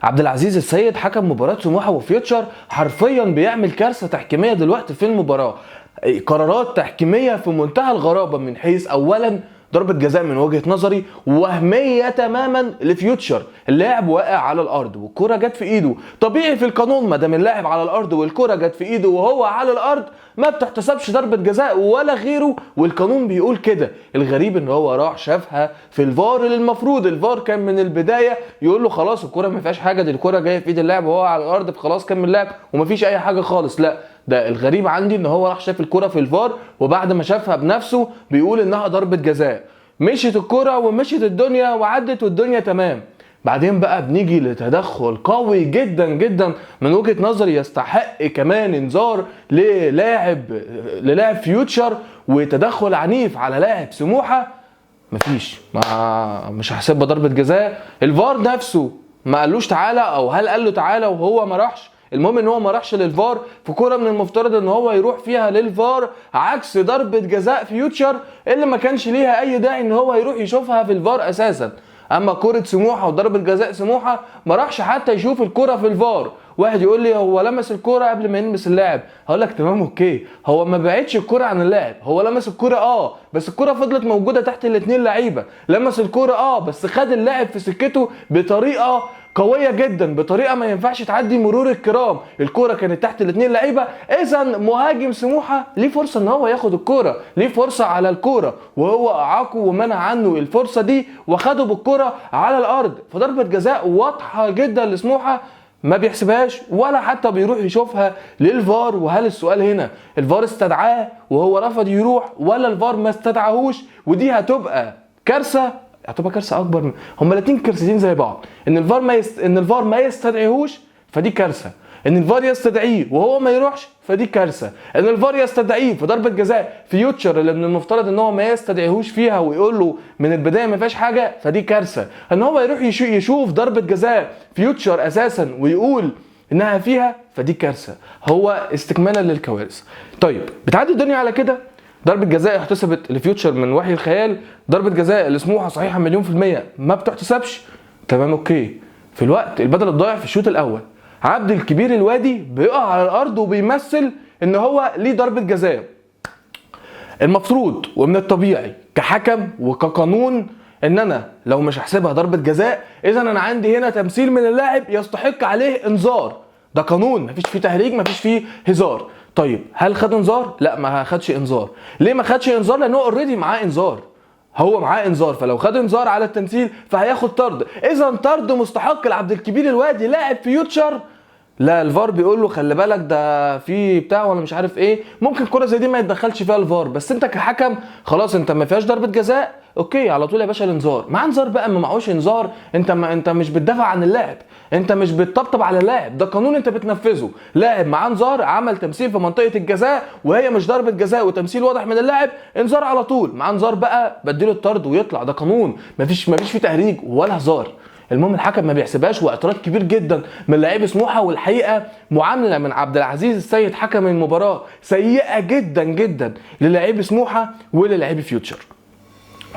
عبد العزيز السيد حكم مباراة سموحة وفيوتشر حرفيا بيعمل كارثة تحكيمية دلوقتي في المباراة. قرارات تحكيمية في منتهى الغرابة، من حيث اولا ضربة جزاء من وجهة نظري وهمية تماما لفيوتشر. اللاعب واقع على الارض والكرة جت في ايده، طبيعي في القانون ما دام اللاعب على الارض والكرة جت في ايده وهو على الارض ما بتحتسبش ضربة جزاء ولا غيره، والقانون بيقول كده. الغريب ان هو راح شافها في الفار، اللي المفروض الفار كان من البداية يقول له خلاص الكرة ما فيهاش حاجة، دي الكرة جاية في ايد اللاعب وهو على الارض فخلاص كمل لعب ومفيش اي حاجة خالص. لا، ده الغريب عندي ان هو راح شاف الكرة في الفار وبعد ما شافها بنفسه بيقول انها ضربة جزاء. مشيت الكرة ومشيت الدنيا وعدت والدنيا تمام. بعدين بقى بنيجي لتدخل قوي جدا جدا من وجهة نظري يستحق كمان انذار للاعب فيوتشر، وتدخل عنيف على لاعب سموحة. مفيش، مش هحسبها ضربة جزاء. الفار نفسه ما قالوش تعالى، او هل قال له تعالى وهو ما راحش؟ المهم ان هو ما راحش للفار في كوره من المفترض ان هو يروح فيها للفار، عكس ضربه جزاء فيوتشر اللي ما كانش ليها اي داعي ان هو يروح يشوفها في الفار اساسا. اما كوره سموحه وضربه جزاء سموحه ما راحش حتى يشوف الكوره في الفار. واحد يقول لي هو لمس الكوره قبل ما يلمس اللاعب، هقول لك تمام اوكي، هو ما بعدش الكوره عن اللاعب، هو لمس الكوره بس الكوره فضلت موجوده تحت الاثنين لعيبه. لمس الكوره بس خد اللاعب في سكته بطريقه قويه جدا، بطريقه ما ينفعش تعدي مرور الكرام. الكوره كانت تحت الاثنين لعيبه، اذا مهاجم سموحه ليه فرصه ان هو ياخد الكوره، ليه فرصه على الكوره، وهو اعاقه ومنع عنه الفرصه دي وخده بالكوره على الارض. فضربه جزاء واضحه جدا لسموحه ما بيحسبهاش ولا حتى بيروح يشوفها للفار. وهل السؤال هنا الفار استدعاه وهو رفض يروح، ولا الفار ما استدعاهوش؟ ودي هتبقى كارثه، هتبقى كارثه اكبر من هما الاثنين كارثتين زي بعض. ان الفار ما يستدعيهوش فدي كارثه، ان الفار يستدعيه وهو ما يروحش فدي كارثه، ان الفار يستدعيه في ضربه جزاء فيوتشر اللي من المفترض ان هو ما يستدعيهوش فيها ويقول له من البدايه ما فيهاش حاجه فدي كارثه، ان هو يروح يشوف ضربه جزاء فيوتشر اساسا ويقول انها فيها فدي كارثه. هو استكمالا للكوارث. طيب بتعدي الدنيا على كده، ضربة جزاء احتسبت لفيوتشر من وحي الخيال، ضربة جزاء لسموحة صحيحة مليون في المية ما بتحتسبش، تمام اوكي. في الوقت البدل الضايع في الشوط الاول عبد الكبير الوادي بيقع على الارض وبيمثل ان هو ليه ضربة جزاء. المفروض ومن الطبيعي كحكم وكقانون ان انا لو مش هحسبها ضربة جزاء اذا انا عندي هنا تمثيل من اللاعب يستحق عليه انذار. ده قانون، مفيش فيه تهريج، مفيش فيه هزار. طيب هل خد انذار؟ لا، ما خدش انذار. ليه ما خدش انذار؟ لانه اوريدي معاه انذار، هو معاه انذار، فلو خد انذار على التمثيل فهياخد طرد. اذا طرد مستحق لعبد الكبير الوادي لاعب فيوتشر. لا، الفار بيقول له خلي بالك ده في بتاع ولا مش عارف ايه، ممكن كرة زي دي ما يتدخلش فيها الفار، بس انت كحكم خلاص انت ما فيهاش ضربة جزاء، اوكي على طول يا باشا الانذار. مع انذار بقى ما معهوش انذار، انت مش بتدافع عن اللاعب، انت مش بتطبطب على اللاعب، ده قانون انت بتنفذه. لاعب معاه انذار عمل تمثيل في منطقة الجزاء وهي مش ضربة جزاء وتمثيل واضح من اللاعب، انذار على طول. مع انذار بقى بديله الطرد ويطلع، ده قانون مفيش فيه تهريج ولا هزار. المهم الحكم ما بيحسبهاش، واعتراض كبير جدا من لاعبي سموحه، والحقيقه معامله من عبد العزيز السيد حكم المباراه سيئه جدا جدا للاعبي سموحه وللاعبي فيوتشر.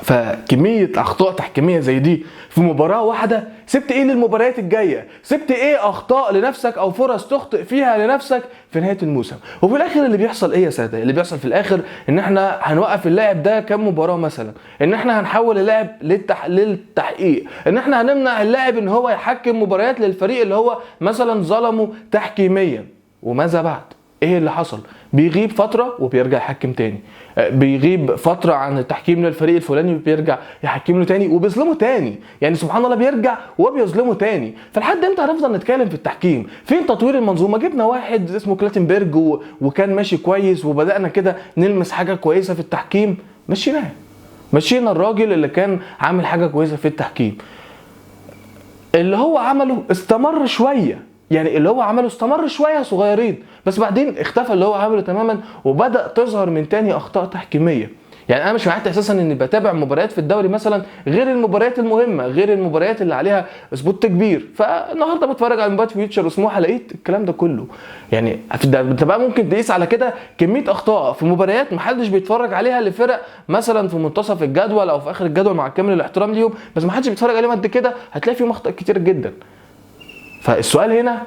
فكميه اخطاء تحكيميه زي دي في مباراه واحده، سبت ايه للمباريات الجايه؟ سبت ايه اخطاء لنفسك او فرص تخطئ فيها لنفسك في نهايه الموسم؟ وفي الاخر اللي بيحصل ايه يا ساده؟ اللي بيحصل في الاخر ان احنا هنوقف اللاعب ده كام مباراه مثلا، ان احنا هنحول اللاعب للتحقيق، ان احنا هنمنع اللاعب ان هو يحكم مباريات للفريق اللي هو مثلا ظلمه تحكيميا. وماذا بعد؟ ايه اللي حصل؟ بيغيب فتره وبيرجع يحكم تاني، بيغيب فتره عن التحكيم للفريق الفلاني وبيرجع يحكم له تاني وبيظلمه تاني. يعني سبحان الله بيرجع وبيظلمه تاني. فلحد امتى هنفضل نتكلم في التحكيم؟ فين تطوير المنظومه؟ جبنا واحد اسمه كلاتنبرج وكان ماشي كويس وبدانا كده نلمس حاجه كويسه في التحكيم، مشينا الراجل اللي كان عامل حاجه كويسه في التحكيم. اللي هو عمله استمر شويه، يعني اللي هو عمله استمر شويه صغيرين، بس بعدين اختفى اللي هو عمله تماما وبدا تظهر من تاني اخطاء تحكيميه. يعني انا مش معاك اساسا اني بتابع مباريات في الدوري مثلا غير المباريات المهمه، غير المباريات اللي عليها سبوت كبير. فالنهارده بتفرج على مباراه فيوتشر وسموحه لقيت الكلام ده كله. يعني انت بقى ممكن تقيس على كده كميه اخطاء في مباريات محدش بيتفرج عليها لفرق مثلا في منتصف الجدول او في اخر الجدول، مع كامل الاحترام ليهم، بس محدش بيتفرج عليهم قد كده، هتلاقي فيهم اخطاء كتير جدا. فالسؤال هنا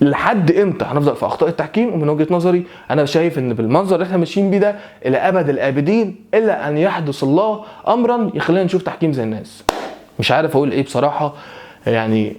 لحد امتى هنفضل في اخطاء التحكيم؟ ومن وجهه نظري انا شايف ان بالمنظر اللي احنا ماشيين بيه ده الى ابد الابدين، الا ان يحدث الله امرا يخلينا نشوف تحكيم زي الناس. مش عارف اقول ايه بصراحه. يعني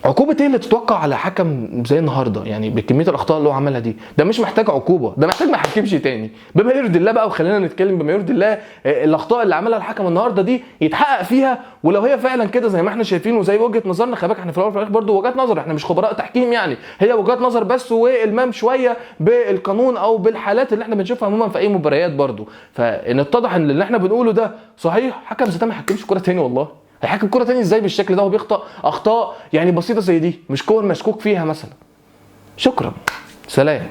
عقوبة ايه اللي تتوقع على حكم زي النهارده؟ يعني بكمية الاخطاء اللي هو عملها دي، ده مش محتاج عقوبة، ده محتاج ما يحكمش تاني بما يرضي الله بقى. وخلينا نتكلم بما يرضي الله، الاخطاء اللي عملها الحكم النهارده دي يتحقق فيها، ولو هي فعلا كده زي ما احنا شايفين وزي وجهة نظرنا، خلي بالك احنا في الاول وفي الاخر برضه وجهات نظر، احنا مش خبراء تحكيم يعني، هي وجهات نظر بس والمام شوية بالقانون او بالحالات اللي احنا بنشوفها عموما في اي مباريات برضه. فان اتضح ان اللي احنا بنقوله ده صحيح، حكم زي ده ما يحكمش كورة تاني والله. هيحكم كرة تاني ازاي بالشكل ده وبيخطأ اخطاء يعني بسيطة زي دي، مش كور مشكوك فيها مثلا. شكرا، سلام.